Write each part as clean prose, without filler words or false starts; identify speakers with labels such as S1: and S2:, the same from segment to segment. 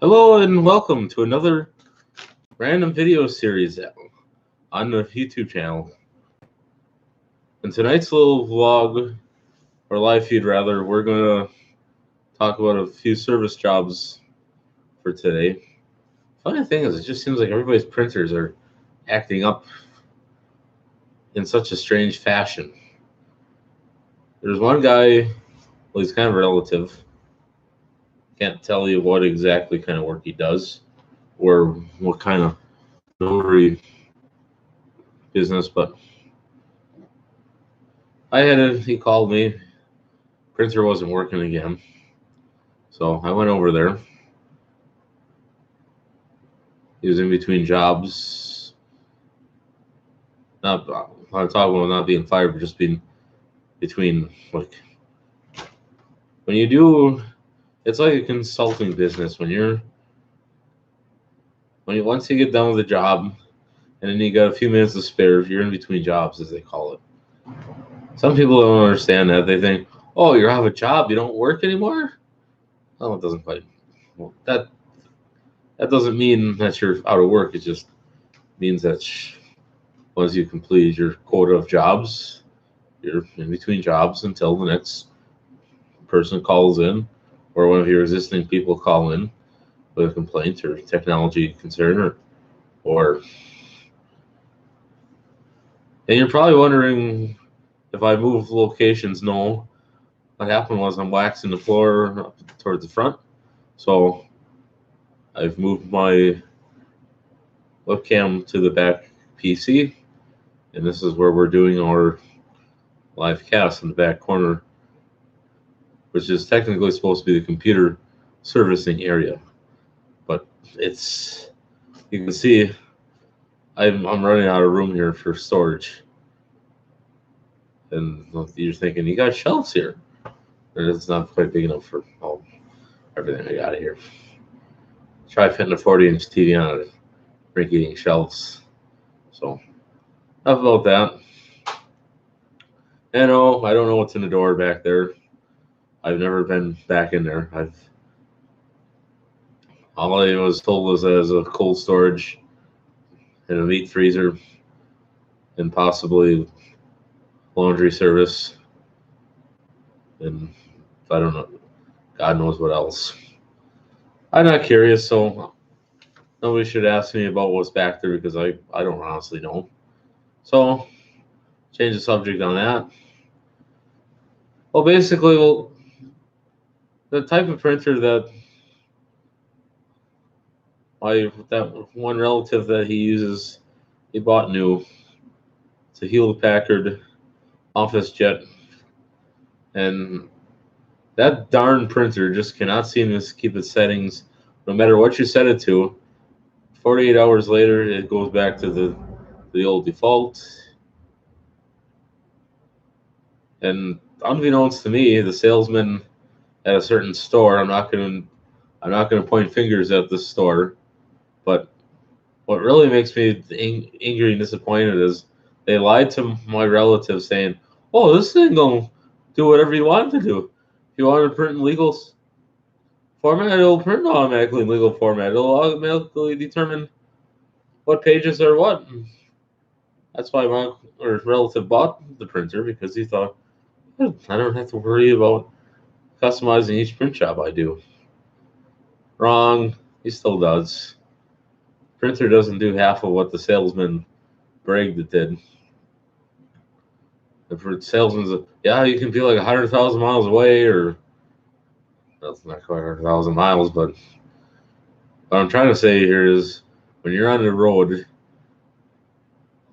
S1: Hello and welcome to another random video series on the YouTube channel. In tonight's little vlog, or live feed rather, we're going to talk about a few service jobs for today. Funny thing is, it just seems like everybody's printers are acting up in such a strange fashion. There's one guy, well, he's kind of a relative. Can't tell you what exactly kind of work he does or what kind of notary business, but he called me. Printer wasn't working again. So I went over there. He was in between jobs. I'm talking about not being fired, but just being between, like, when you do, it's like a consulting business. Once you get done with the job, and then you got a few minutes to spare, if you're in between jobs, as they call it. Some people don't understand that. They think, oh, you have a job, you don't work anymore? Well, it doesn't quite. Well, that doesn't mean that you're out of work. It just means that once you complete your quota of jobs, you're in between jobs until the next person calls in, or one of your existing people call in with a complaint or technology concern, and you're probably wondering if I move locations. No, what happened was I'm waxing the floor up towards the front, so I've moved my webcam to the back PC, and this is where we're doing our live cast in the back corner, which is technically supposed to be the computer servicing area. But you can see I'm running out of room here for storage. And you're thinking, you got shelves here. And it's not quite big enough for everything I got here. Try fitting a 40-inch TV on it, rink-eating shelves. So, enough about that. And I don't know what's in the door back there. I've never been back in there. All I was told was as a cold storage and a meat freezer and possibly laundry service, and I don't know, God knows what else. I'm not curious, so nobody should ask me about what's back there because I don't honestly know. So change the subject on that. Well, basically, the type of printer that one relative that he uses, he bought new. It's a Hewlett Packard OfficeJet, and that darn printer just cannot seem to keep its settings. No matter what you set it to, 48 hours later, it goes back to the old default. And unbeknownst to me, the salesman at a certain store, I'm not going to point fingers at this store, but what really makes me angry and disappointed is they lied to my relative saying, "Oh, this thing gonna do whatever you want it to do. If you want to print in legal format, it'll print automatically in legal format. It'll automatically determine what pages are what." That's why my relative bought the printer, because he thought, I don't have to worry about customizing each print job I do. Wrong. He still does. Printer doesn't do half of what the salesman bragged it did. The salesman's, yeah, you can be like 100,000 miles away, or that's not quite 100,000 miles, but what I'm trying to say here is when you're on the road,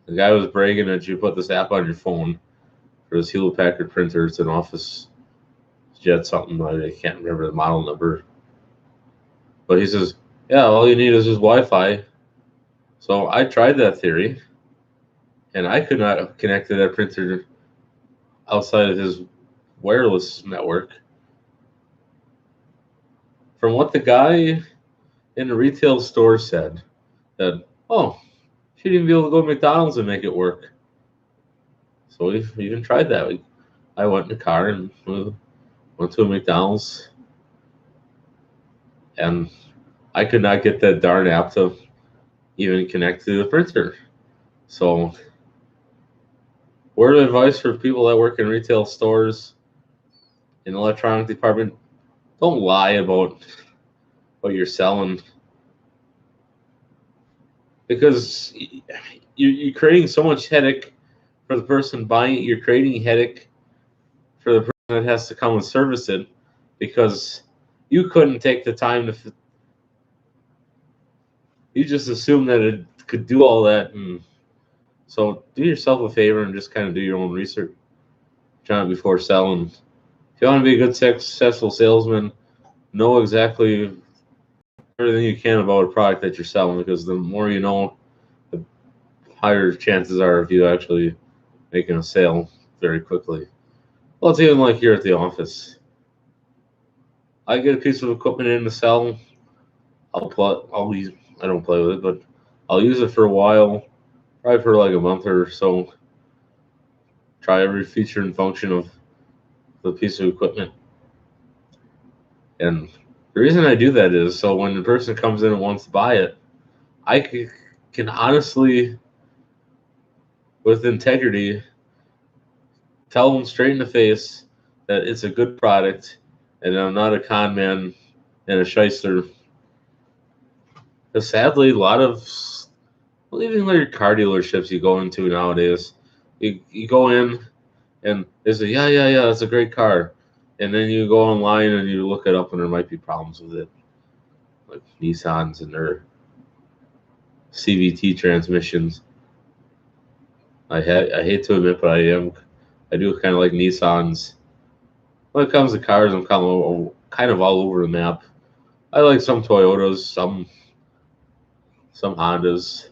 S1: the guy was bragging that you put this app on your phone for this Hewlett Packard printer. It's an OfficeJet something. I can't remember the model number. But he says, yeah, all you need is just Wi-Fi. So I tried that theory, and I could not connect to that printer outside of his wireless network. From what the guy in the retail store said, that, oh, she'd even be able to go to McDonald's and make it work. So we even tried that. I went in the car and went to a McDonald's, and I could not get that darn app to even connect to the printer. So, word of advice for people that work in retail stores in the electronic department: don't lie about what you're selling, because you're creating so much headache for the person buying it. You're creating headache for the person that has to come and service it, because you couldn't take the time to. You just assume that it could do all that, and so do yourself a favor and just kind of do your own research on it before selling. If you want to be a good, successful salesman, know exactly everything you can about a product that you're selling, because the more you know, the higher chances are of you actually making a sale very quickly. Well, it's even like here at the office. I get a piece of equipment in to sell. I'll use. I don't play with it, but I'll use it for a while, probably for like a month or so. Try every feature and function of the piece of equipment. And the reason I do that is so when the person comes in and wants to buy it, I can honestly, with integrity, tell them straight in the face that it's a good product and I'm not a con man and a shyster. Because sadly, a lot of, well, even like car dealerships you go into nowadays, you go in and they say, yeah, it's a great car. And then you go online and you look it up and there might be problems with it. Like Nissans and their CVT transmissions. I hate to admit, but I do kind of like Nissans. When it comes to cars, I'm kind of all over the map. I like some Toyotas, some Hondas,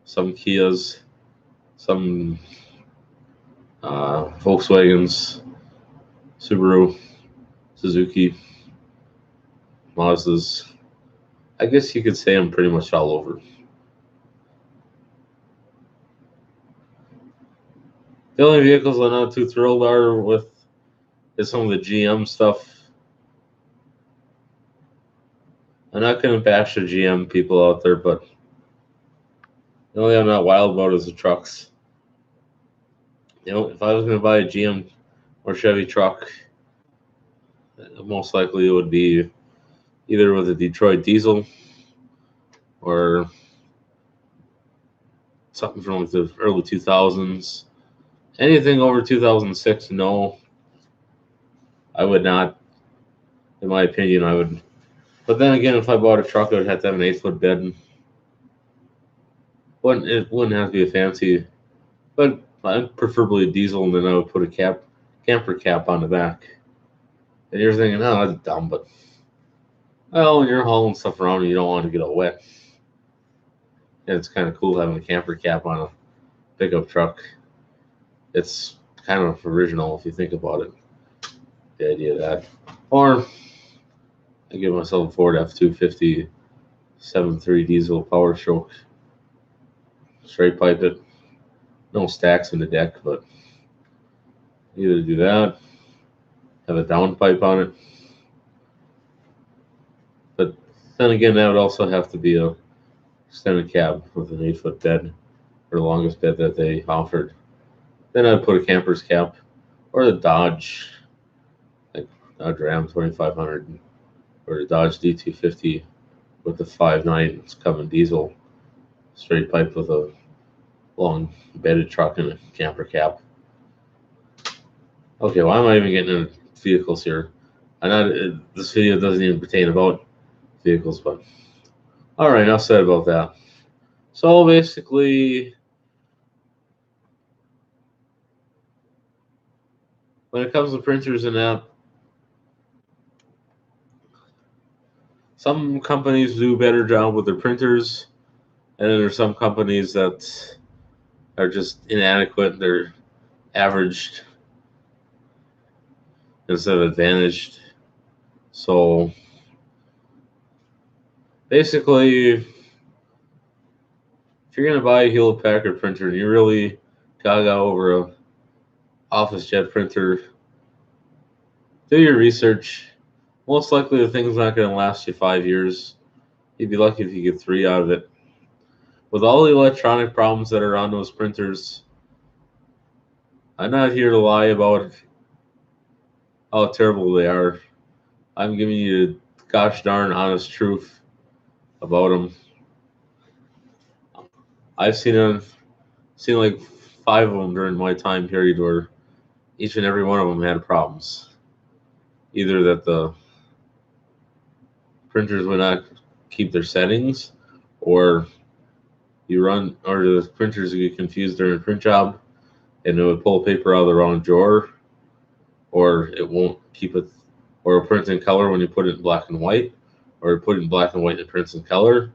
S1: some Kias, some Volkswagens, Subaru, Suzuki, Mazdas. I guess you could say I'm pretty much all over. The only vehicles I'm not too thrilled are with is some of the GM stuff. I'm not going to bash the GM people out there, but the only thing I'm not wild about is the trucks. If I was going to buy a GM or Chevy truck, most likely it would be either with a Detroit diesel or something from like the early 2000s. Anything over 2006, no. I would not. In my opinion, I would. But then again, if I bought a truck, I would have to have an 8-foot bed. It wouldn't have to be a fancy, but I'd preferably a diesel, and then I would put a camper cap on the back. And you're thinking, oh, that's dumb, but well, when you're hauling stuff around, you don't want to get all wet. And it's kind of cool having a camper cap on a pickup truck. It's kind of original if you think about it. The idea of that. Or I give myself a Ford F-250 7.3 diesel Power Stroke. Straight pipe it. No stacks in the deck, but either do that, have a downpipe on it. But then again, that would also have to be a extended cab with an 8-foot bed, or the longest bed that they offered. Then I'd put a camper's cap, or the Dodge, like Dodge Ram 2500, or the Dodge D250 with the 5.9 Cummins diesel, straight pipe with a long bedded truck and a camper cap. Okay, why am I even getting into vehicles here? This video doesn't even pertain about vehicles, but all right, enough said about that. So basically, when it comes to printers and that, some companies do a better job with their printers, and then there's some companies that are just inadequate. They're averaged instead of advantaged. So basically, if you're gonna buy a Hewlett Packard printer and you really gaga over a OfficeJet printer, do your research. Most likely the thing's not gonna last you 5 years. You'd be lucky if you get 3 out of it. With all the electronic problems that are on those printers, I'm not here to lie about how terrible they are. I'm giving you the gosh darn honest truth about them. I've seen like 5 of them during my time period where each and every one of them had problems. Either that the printers would not keep their settings, or or the printers would get confused during a print job, and it would pull paper out of the wrong drawer, or it won't keep it, or it prints in color when you put it in black and white, or put it in black and white and it prints in color.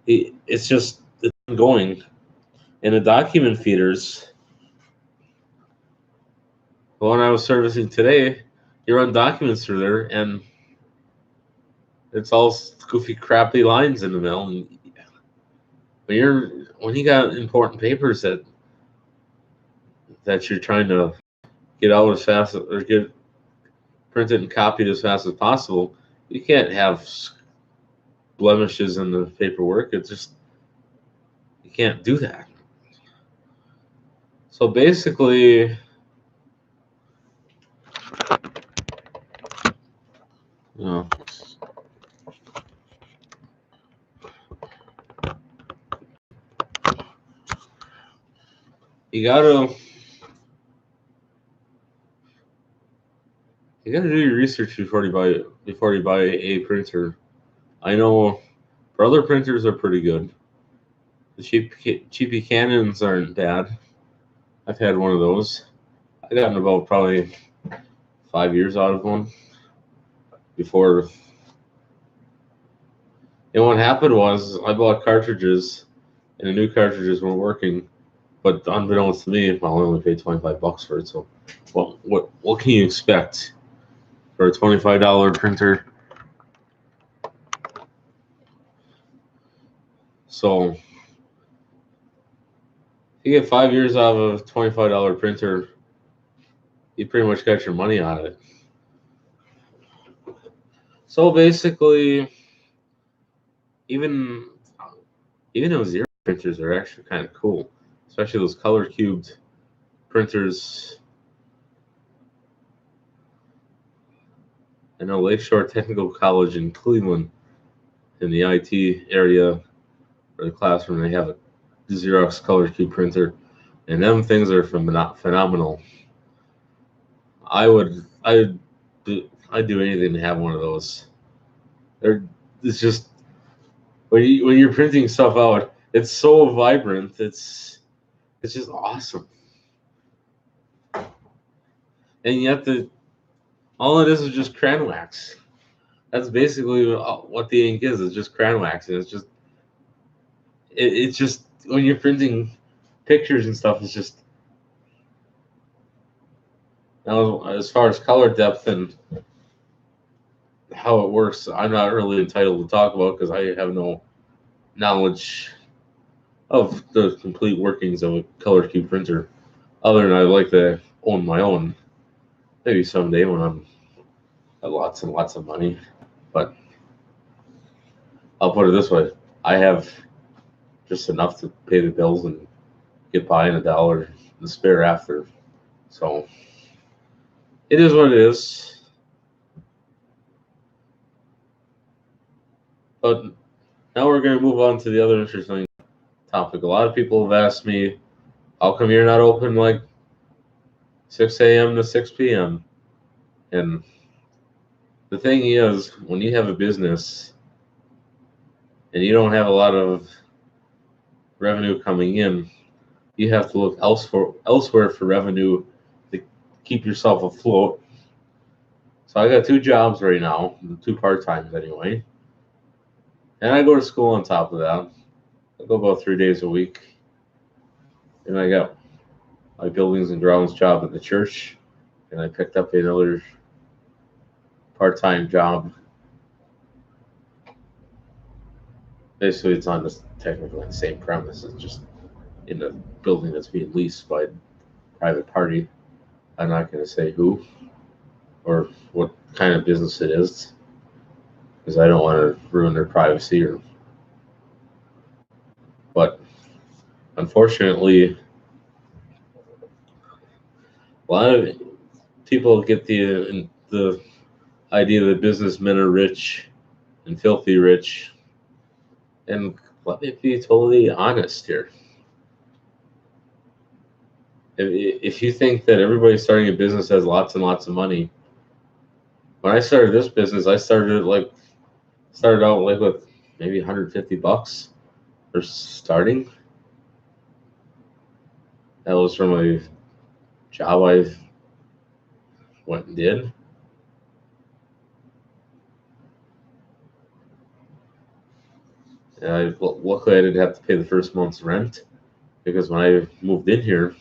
S1: It's ongoing. And the document feeders, the one I was servicing today, you run documents through there, and it's all goofy, crappy lines in the middle. And when you got important papers that you're trying to get out as fast or get printed and copied as fast as possible, you can't have blemishes in the paperwork. It's just, you can't do that. So basically, you know, you gotta do your research before you buy a printer. I know other printers are pretty good. The cheapy Canons aren't bad. I've had one of those. I got about probably 5 years out of one before. And what happened was I bought cartridges, and the new cartridges weren't working. But unbeknownst to me, I only paid $25 for it. So, what can you expect for a $25 printer? So, if you get 5 years out of a $25 printer, you pretty much got your money out of it. So basically, even those zero printers are actually kind of cool, especially those color cubed printers. I know Lakeshore Technical College in Cleveland, in the IT area or the classroom, they have a Xerox color cube printer, and them things are phenomenal. I'd do anything to have one of those. It's just when you're printing stuff out, it's so vibrant. It's just awesome. And yet all it is just crayon wax. That's basically what the ink is. It's just crayon wax, and it's just when you're printing pictures and stuff, it's just, now as far as color depth and how it works, I'm not really entitled to talk about because I have no knowledge of the complete workings of a color cube printer. Other than I'd like to own my own, maybe someday when I'm at lots and lots of money. But I'll put it this way: I have just enough to pay the bills and get by, and $1 to spare after. So it is what it is. But now we're going to move on to the other interesting topic. A lot of people have asked me, how come you're not open like 6 a.m. to 6 p.m.? And the thing is, when you have a business and you don't have a lot of revenue coming in, you have to look elsewhere for revenue to keep yourself afloat. So I got 2 jobs right now, 2 part-times anyway. And I go to school on top of that. I go about 3 days a week. And I got my buildings and grounds job at the church. And I picked up another part-time job. Basically, it's on technically on the same premise. It's just in a building that's being leased by a private party. I'm not going to say who or what kind of business it is. because I don't want to ruin their privacy. But unfortunately, a lot of people get the idea that businessmen are rich and filthy rich. And let me be totally honest here. If you think that everybody starting a business has lots and lots of money, when I started this business, I started out like with maybe $150 for starting. That was from a job I went and did. And luckily I didn't have to pay the first month's rent, because when I moved in here,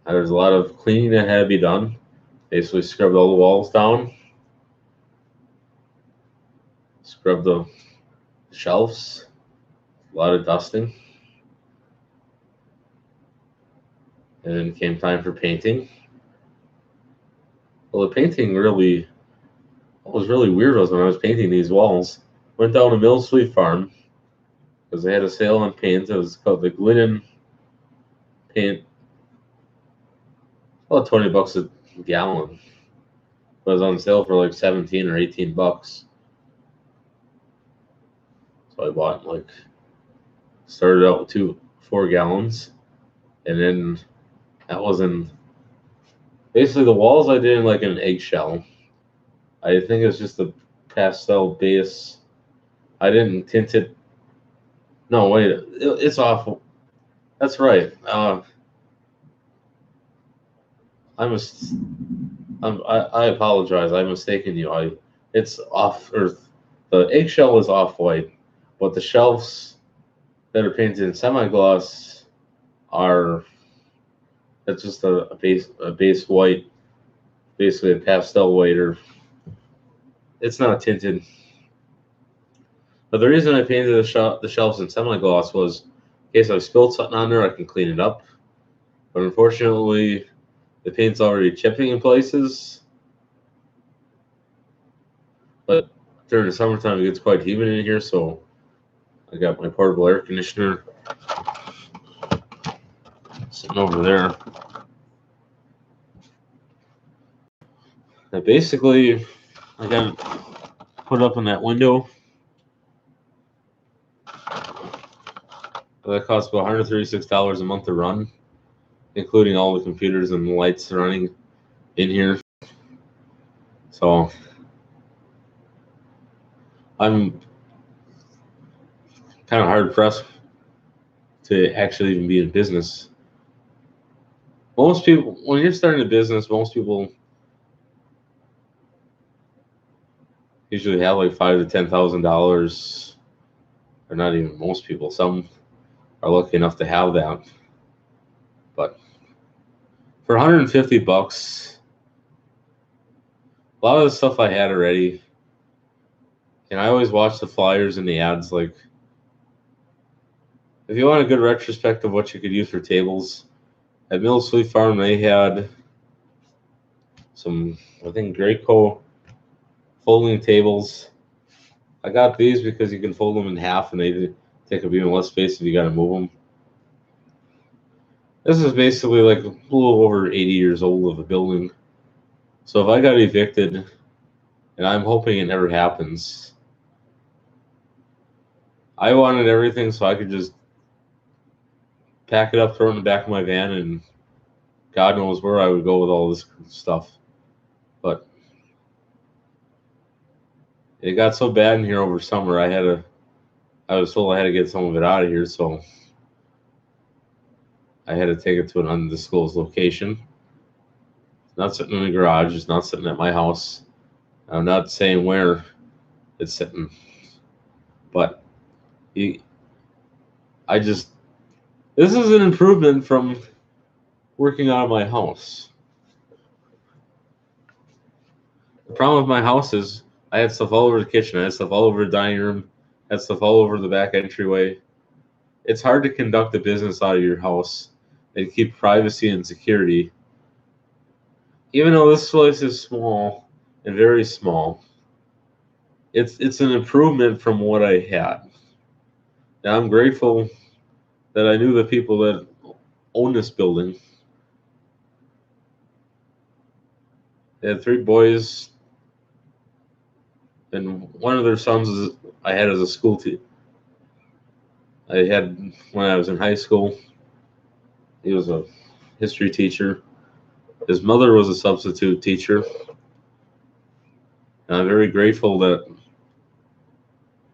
S1: there was a lot of cleaning that had to be done. Basically scrubbed all the walls down, scrubbed the shelves, a lot of dusting. And then came time for painting. Well, the painting really, what was really weird was when I was painting these walls, went down to Mills Fleet Farm because they had a sale on paint. It was called the Glidden paint, about $20 a gallon. It was on sale for like 17 or $18. So I bought started out with 4 gallons, and then that was in basically the walls I did in like an eggshell. I think it's just a pastel base. I didn't tint it. No, wait, it's awful. That's right. I apologize. I mistaken you. It's off, or the eggshell is off white, but the shelves that are painted in semi-gloss are, it's just a base white, basically a pastel white, or it's not tinted. But the reason I painted the shelves in semi-gloss was in case I spilled something on there, I can clean it up. But unfortunately, the paint's already chipping in places. But during the summertime, it gets quite humid in here, so I got my portable air conditioner sitting over there. And basically, I got it put up in that window. That costs about $136 a month to run, including all the computers and the lights running in here. So I'm kind of hard pressed to actually even be in business. Most people, when you're starting a business, most people usually have like $5,000 to $10,000, or not even most people. Some are lucky enough to have that. But for $150, a lot of the stuff I had already, and I always watch the flyers and the ads. Like, if you want a good retrospective of what you could use for tables, at Mills Fleet Farm they had some, I think, Graco folding tables. I got these because you can fold them in half and they take up even less space if you got to move them. This is basically like a little over 80 years old of a building. So if I got evicted, and I'm hoping it never happens, I wanted everything so I could just pack it up, throw it in the back of my van, and God knows where I would go with all this stuff. But it got so bad in here over summer, I was told I had to get some of it out of here, so I had to take it to an undisclosed location. It's not sitting in the garage. It's not sitting at my house. I'm not saying where it's sitting, but this is an improvement from working out of my house. The problem with my house is I had stuff all over the kitchen. I had stuff all over the dining room. I had stuff all over the back entryway. It's hard to conduct a business out of your house and keep privacy and security. Even though this place is small and very small, it's an improvement from what I had. Now I'm grateful that I knew the people that own this building. They had three boys, and one of their sons I had as a school teacher. I had when I was in high school. He was a history teacher. His mother was a substitute teacher. And I'm very grateful that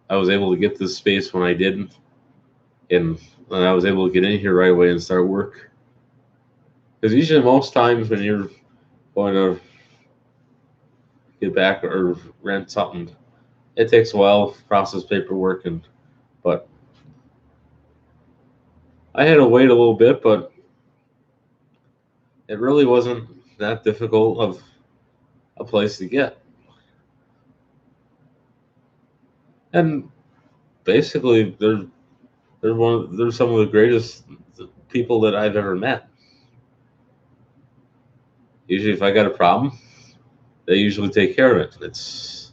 S1: I was able to get this space when I did, and I was able to get in here right away and start work. Because usually, most times when you're going to get back or rent something, it takes a while to process paperwork, but I had to wait a little bit, but it really wasn't that difficult of a place to get. And basically, they're some of the greatest people that I've ever met. Usually, if I got a problem, they usually take care of it.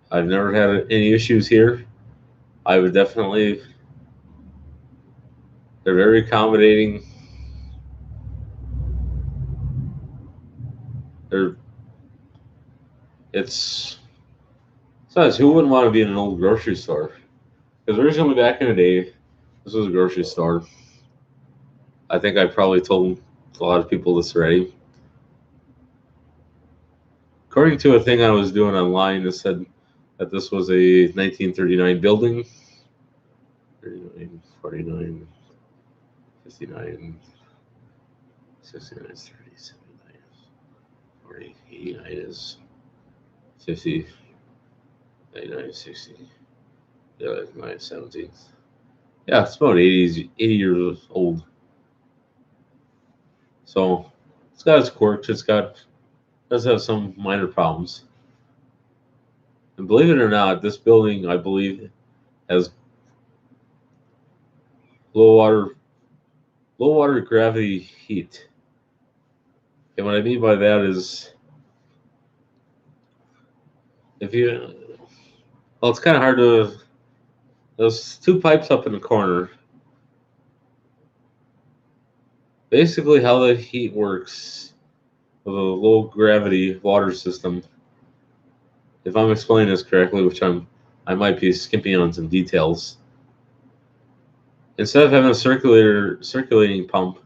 S1: I've never had any issues here. I would definitely. They're very accommodating. They're it's Besides, who wouldn't want to be in an old grocery store? Because originally back in the day, this was a grocery store. I think I probably told a lot of people this already. According to a thing I was doing online, it said that this was a 1939 building. 39, 49, 59, 69 is 30, 79, 40, 89 is 50, 99, 60, 9, 17. Yeah, it's about 80 years old. So it's got its quirks. Does have some minor problems. And believe it or not, this building, I believe, has low water low water gravity heat. And what I mean by that is if you well, it's kind of hard to. Those two pipes up in the corner. Basically, how the heat works with a low gravity water system. If I'm explaining this correctly, which I might be skipping on some details. Instead of having a circulating pump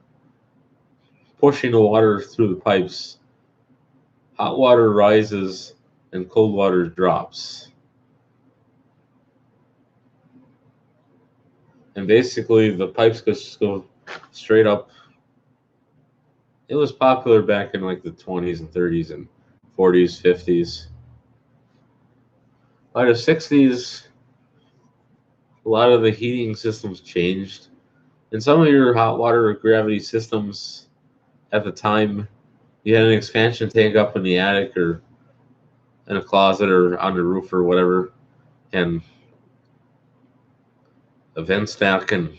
S1: pushing the water through the pipes, hot water rises and cold water drops. And basically, the pipes just go straight up. It was popular back in like the 20s and 30s and 40s, 50s. By the 60s, a lot of the heating systems changed. And some of your hot water gravity systems at the time, you had an expansion tank up in the attic or in a closet or on the roof or whatever, and a vent stack. And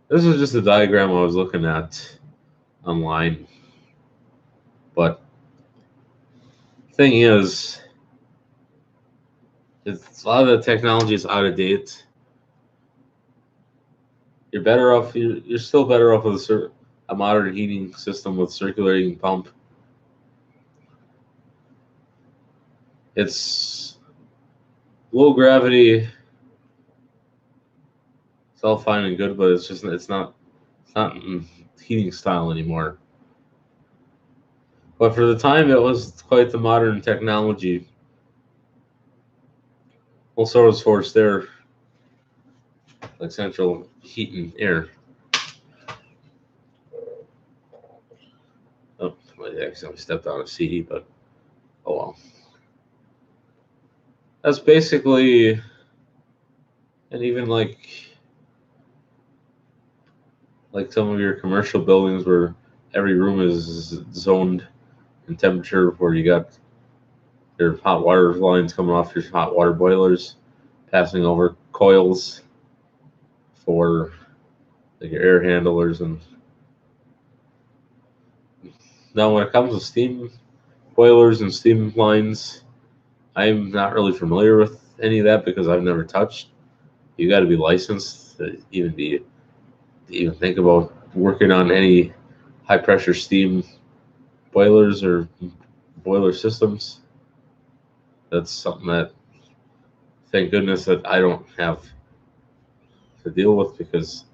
S1: this is just a diagram I was looking at online. But the thing is, a lot of the technology is out of date. You're better off. You're still better off with a modern heating system with circulating pump. It's low gravity. It's all fine and good, but it's not heating style anymore. But for the time, it was quite the modern technology. Also, was forced air, like central heat and air. Oh, I accidentally stepped on a CD, but oh well. That's basically, and even like some of your commercial buildings where every room is zoned in temperature, where you got your hot water lines coming off your hot water boilers, passing over coils for like your air handlers. And now when it comes to steam boilers and steam lines, I'm not really familiar with any of that because I've never touched. You got to be licensed to even think about working on any high pressure steam boilers or boiler systems. That's something that, thank goodness, that I don't have to deal with, because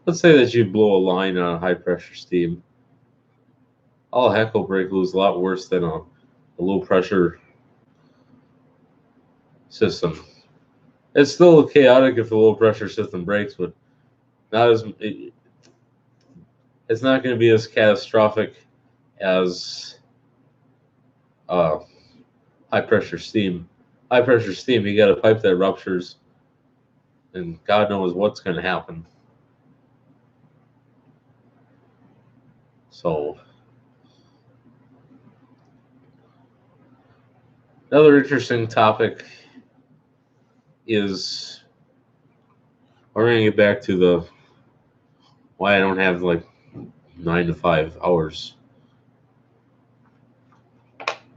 S1: let's say that you blow a line on high pressure steam. All heck will break loose a lot worse than a low pressure system. It's still chaotic if the low pressure system breaks, but it's not going to be as catastrophic as high pressure steam. High pressure steam, you got a pipe that ruptures, and God knows what's going to happen. So, another interesting topic is, we're going to get back to the why I don't have like 9 to 5 hours.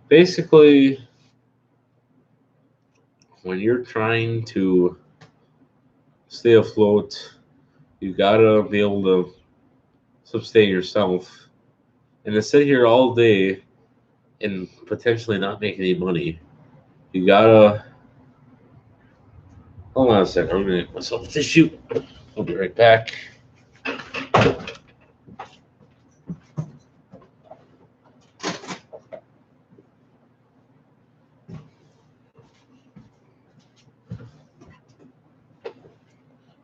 S1: Basically, when you're trying to stay afloat, you gotta be able to sustain yourself. And to sit here all day and potentially not make any money, you gotta. Hold on a second. I'm gonna get myself a tissue. I'll be right back.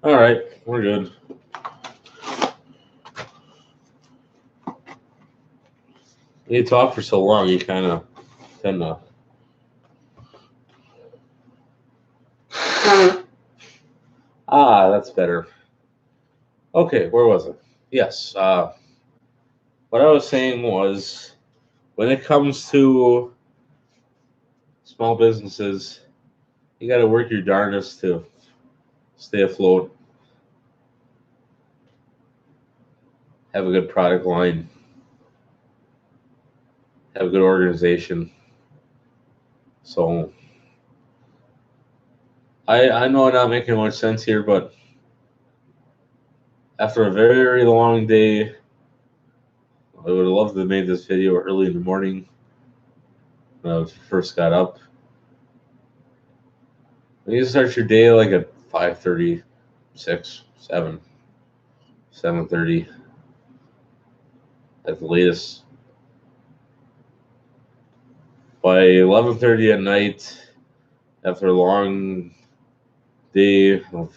S1: All right, we're good. You talk for so long, you kind of tend to. That's better. Okay, where was it? Yes. What I was saying was, when it comes to small businesses, you got to work your darndest to stay afloat, have a good product line, have a good organization. So I know I'm not making much sense here, but after a very long day, I would have loved to have made this video early in the morning when I first got up. You start your day like at 5:30, 6, 7, 7:30 at the latest. By 11:30 at night, after a long day of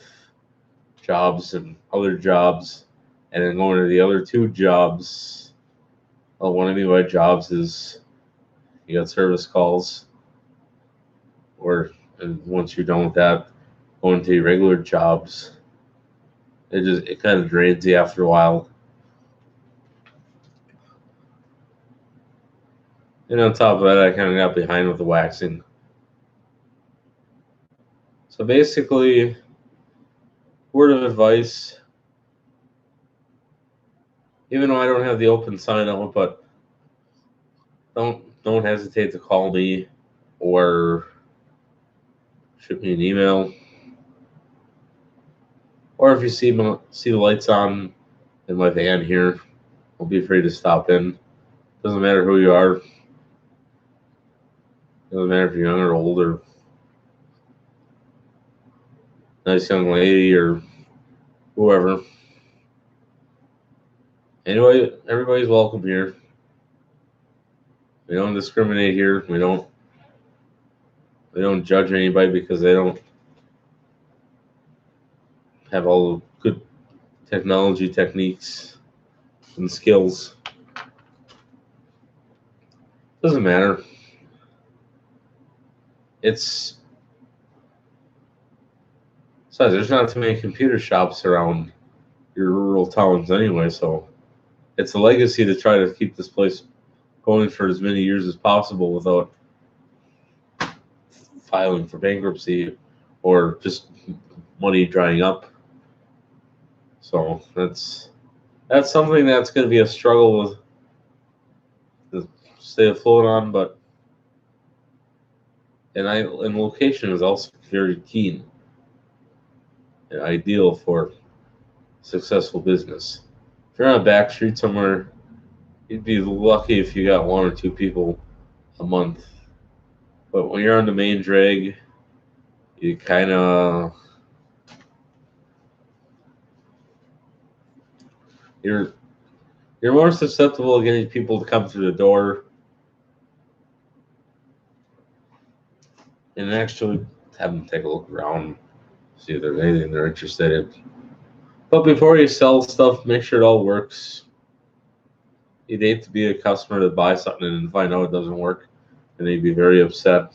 S1: jobs and other jobs, and then going to the other two jobs. Well, what I mean by jobs is you got service calls, or, and once you're done with that, going to your regular jobs. It kind of drains you after a while. And on top of that, I kind of got behind with the waxing. So basically, word of advice, even though I don't have the open sign up, but don't hesitate to call me or shoot me an email. Or if you see the lights on in my van here, don't be afraid to stop in. Doesn't matter who you are. Doesn't matter if you're young or old or nice young lady or whoever. Anyway, everybody's welcome here. We don't discriminate here. We don't judge anybody because they don't have all the good technology techniques and skills. Doesn't matter. Besides, there's not too many computer shops around your rural towns anyway, so it's a legacy to try to keep this place going for as many years as possible without filing for bankruptcy or just money drying up. So that's something that's going to be a struggle with stay afloat on, and location is also very keen and ideal for successful business. If you're on a back street somewhere, you'd be lucky if you got one or two people a month. But when you're on the main drag, you kind of you're you're more susceptible to getting people to come through the door and actually have them take a look around, see if there's anything they're interested in. But before you sell stuff, make sure it all works. You'd hate to be a customer that buys something and find out it doesn't work, and they'd be very upset.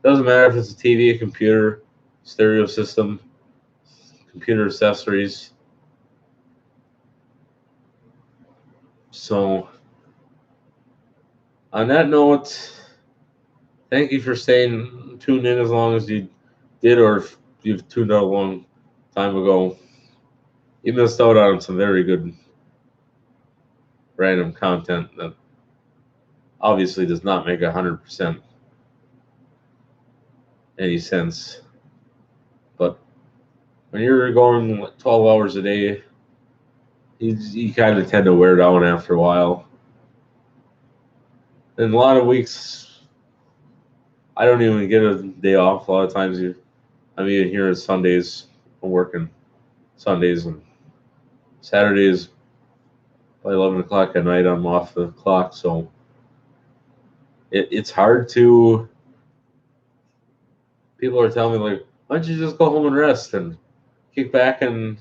S1: Doesn't matter if it's a TV, a computer, stereo system, computer accessories. So, on that note, thank you for staying tuned in as long as you did, or if you've tuned out a long time ago. You missed out on some very good random content that obviously does not make 100% any sense. But when you're going 12 hours a day, you kind of tend to wear down after a while. In a lot of weeks, I don't even get a day off. A lot of times, I'm even here on Sundays. I'm working Sundays and Saturdays by 11 o'clock at night. I'm off the clock, so it's hard to. People are telling me, like, why don't you just go home and rest and kick back and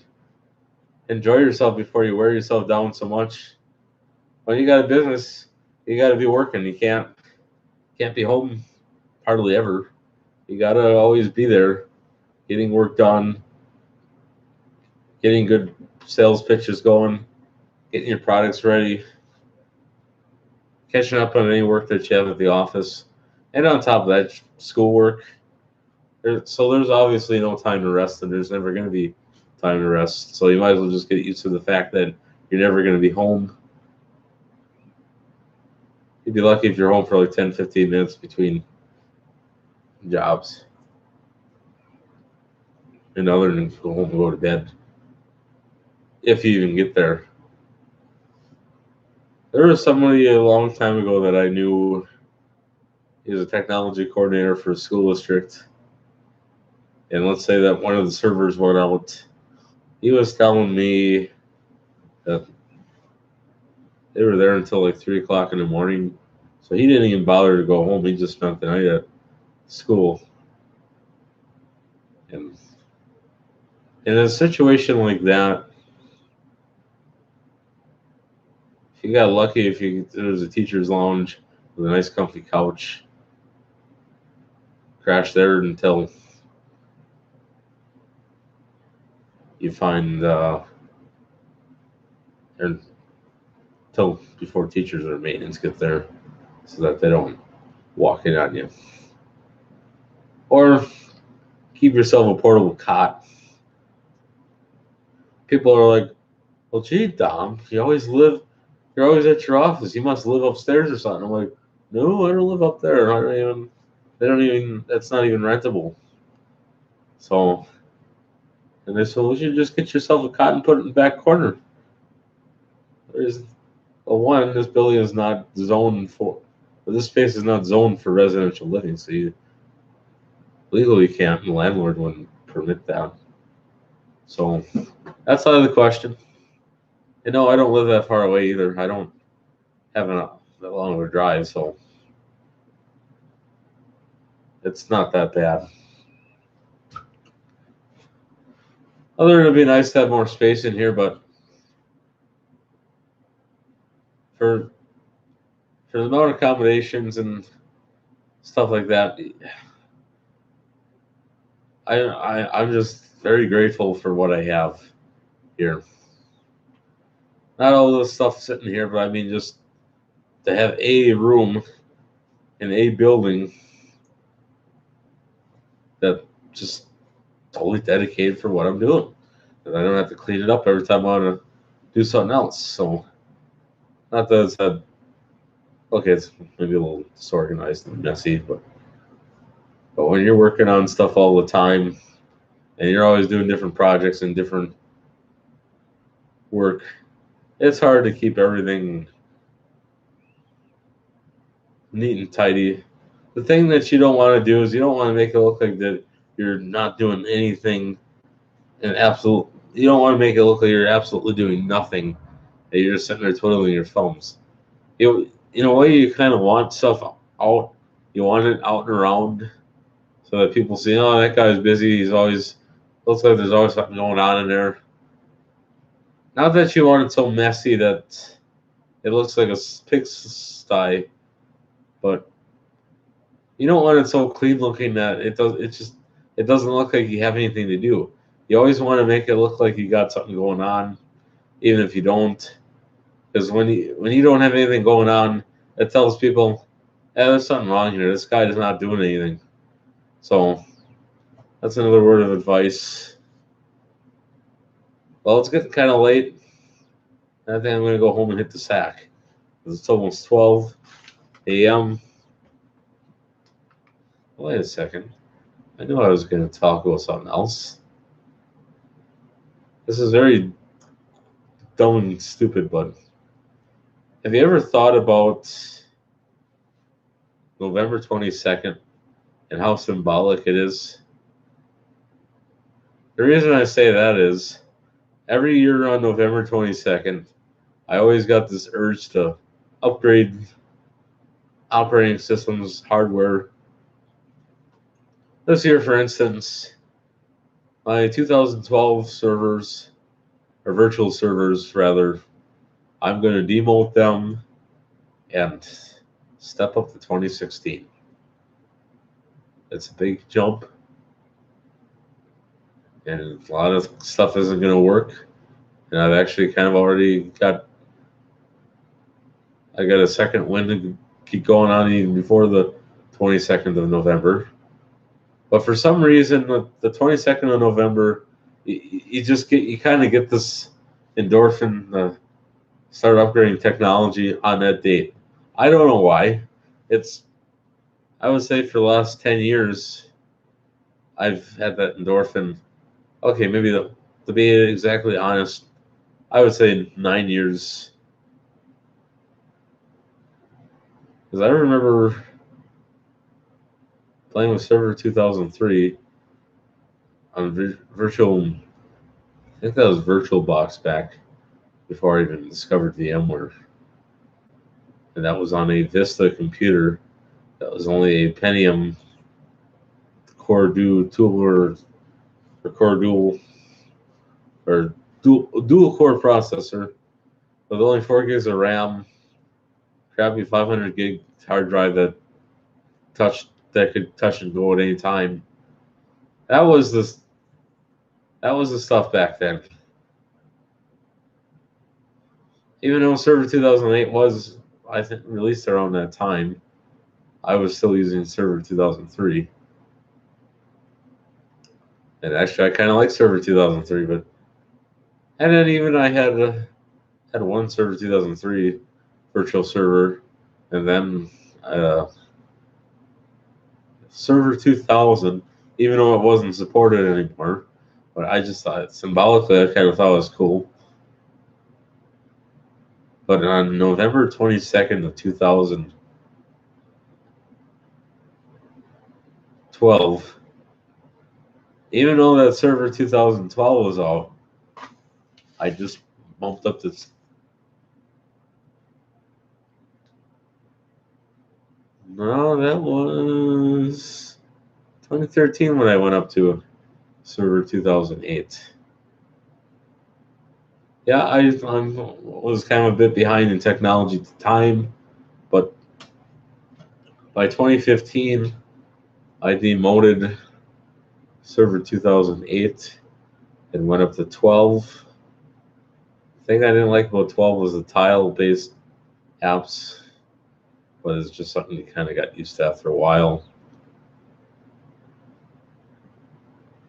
S1: enjoy yourself before you wear yourself down so much. When you got a business, you got to be working. You can't be home hardly ever. You got to always be there, getting work done, getting good sales pitches going, getting your products ready, catching up on any work that you have at the office, and on top of that, schoolwork. So there's obviously no time to rest, and there's never going to be time to rest. So you might as well just get used to the fact that you're never going to be home. You'd be lucky if you're home for like 10, 15 minutes between jobs. And other than go home and go to bed. If you even get there. There was somebody a long time ago that I knew. He was a technology coordinator for a school district. And let's say that one of the servers went out. He was telling me that they were there until like 3 o'clock in the morning. So he didn't even bother to go home. He just spent the night at school. And in a situation like that, if you got lucky, there was a teacher's lounge with a nice comfy couch, crash there until you find until before teachers or maintenance get there, so that they don't walk in on you. Or keep yourself a portable cot. People are like, well, gee, Dom, you're always at your office. You must live upstairs or something. I'm like, no, I don't live up there. That's not even rentable. So, and they said, well, you should just get yourself a cot and put it in the back corner. This building is not zoned for, this space is not zoned for residential living, so you legally can't, and the landlord wouldn't permit that. So, that's out of the question. And no, I don't live that far away either. I don't have that long of a drive, so it's not that bad. Other than it'd be nice to have more space in here, but for the amount of accommodations and stuff like that, I'm just very grateful for what I have here. Not all this stuff sitting here, but I mean just to have a room in a building that just totally dedicated for what I'm doing. And I don't have to clean it up every time I want to do something else. So, not that it's a okay, it's maybe a little disorganized and messy, but when you're working on stuff all the time and you're always doing different projects and different work, it's hard to keep everything neat and tidy. The thing that you don't want to do is you don't want to make it look like that you're not doing anything and you don't want to make it look like you're absolutely doing nothing, that you're just sitting there twiddling your thumbs. In a way, you kind of want stuff out. You want it out and around so that people see, oh, that guy's busy. He's always, looks like there's always something going on in there. Not that you want it so messy that it looks like a pigsty, but you don't want it so clean looking that it doesn't look like you have anything to do. You always want to make it look like you got something going on, even if you don't. Because when you don't have anything going on, it tells people, "Hey, there's something wrong here. This guy is not doing anything." So that's another word of advice. Well, it's getting kind of late. I think I'm going to go home and hit the sack. It's almost 12 a.m. Wait a second. I knew I was going to talk about something else. This is very dumb and stupid, but have you ever thought about November 22nd and how symbolic it is? The reason I say that is every year on November 22nd, I always got this urge to upgrade operating systems, hardware. This year, for instance, my 2012 servers, or virtual servers rather, I'm going to demote them and step up to 2016. It's a big jump, and a lot of stuff isn't going to work. And I've actually kind of already got a second wind to keep going on even before the 22nd of November. But for some reason, the 22nd of November, you kind of get this endorphin, start upgrading technology on that date. I don't know why. I would say for the last 10 years, I've had that endorphin. Okay, maybe to be exactly honest, I would say 9 years. Because I remember playing with Server 2003 on virtual. I think that was VirtualBox back before I even discovered VMware, and that was on a Vista computer. That was only a Pentium Core Dual or Core Dual or dual core processor with only 4 gigs of RAM, crappy 500 gig hard drive that could touch and go at any time. That was the stuff back then. Even though Server 2008 was, I think, released around that time, I was still using Server 2003. And actually, I kind of like Server 2003, and then even I had one Server 2003 virtual server, and then Server 2000, even though it wasn't supported anymore. But I just thought symbolically, I kind of thought it was cool. But on November 22nd of 2012, even though that Server 2012 was out, I just bumped up this. No, that was 2013 when I went up to Server 2008. Yeah, I was kind of a bit behind in technology at the time, but by 2015, I demoted Server 2008 and went up to 12. The thing I didn't like about 12 was the tile-based apps, but it's just something you kind of got used to after a while.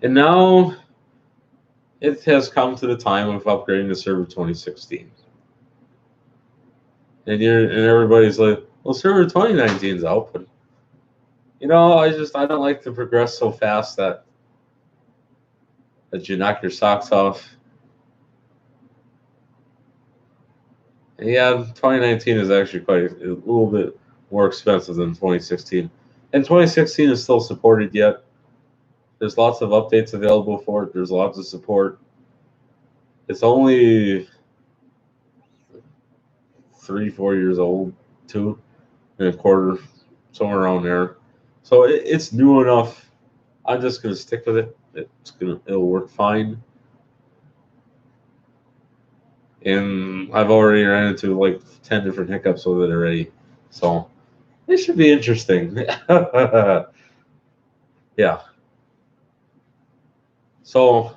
S1: And now it has come to the time of upgrading to Server 2016. And everybody's like, Well, server 2019 is out, but you know, I don't like to progress so fast that you knock your socks off. And yeah, 2019 is actually quite a little bit more expensive than 2016, and 2016 is still supported yet. There's lots of updates available for it. There's lots of support. It's only 3, 4 years old, 2.25, somewhere around there. So it's new enough. I'm just gonna stick with it. It'll work fine. And I've already ran into like 10 different hiccups with it already. So it should be interesting. Yeah. So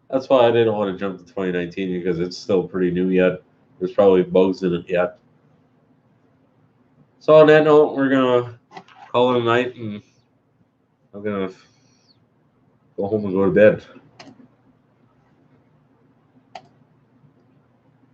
S1: that's why I didn't want to jump to 2019 because it's still pretty new yet. There's probably bugs in it yet. So on that note, we're gonna call it a night, and I'm gonna go home and go to bed.